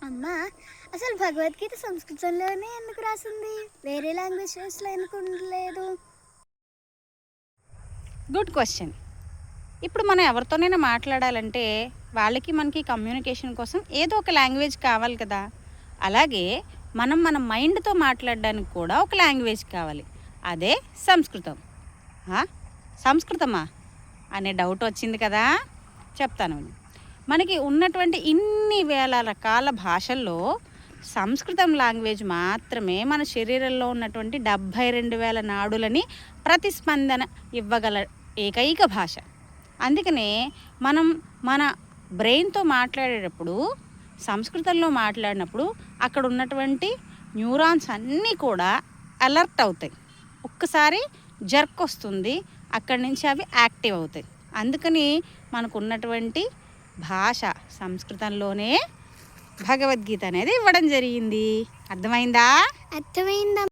అమ్మా, అసలు భగవద్గీత సంస్కృతంలోనే ఎందుకు రాసింది? వేరే లాంగ్వేజెస్లో ఎందుకు ఉండలేదు? Good question. ఇప్పుడు మనం ఎవరితోనైనా మాట్లాడాలంటే వాళ్ళకి మనకి కమ్యూనికేషన్ కోసం ఏదో ఒక లాంగ్వేజ్ కావాలి కదా. అలాగే మనం మన మైండ్తో మాట్లాడడానికి కూడా ఒక లాంగ్వేజ్ కావాలి. అదే సంస్కృతం. సంస్కృతమా అనే డౌట్ వచ్చింది కదా, చెప్తాను. మనకి ఉన్నటువంటి ఇన్ని వేల రకాల భాషల్లో సంస్కృతం లాంగ్వేజ్ మాత్రమే మన శరీరంలో ఉన్నటువంటి 72,000 నాడులని ప్రతిస్పందన ఇవ్వగల ఏకైక భాష. అందుకనే మనం మన బ్రెయిన్తో మాట్లాడేటప్పుడు సంస్కృతంలో మాట్లాడినప్పుడు అక్కడ ఉన్నటువంటి న్యూరాన్స్ అన్నీ కూడా అలర్ట్ అవుతాయి. ఒక్కసారి జర్క్ వస్తుంది, అక్కడి నుంచి అవి యాక్టివ్ అవుతాయి. అందుకని మనకు ఉన్నటువంటి భాష సంస్కృతంలోనే భగవద్గీత అనేది ఇవ్వడం జరిగింది. అర్థమైందా? అర్థమైందా?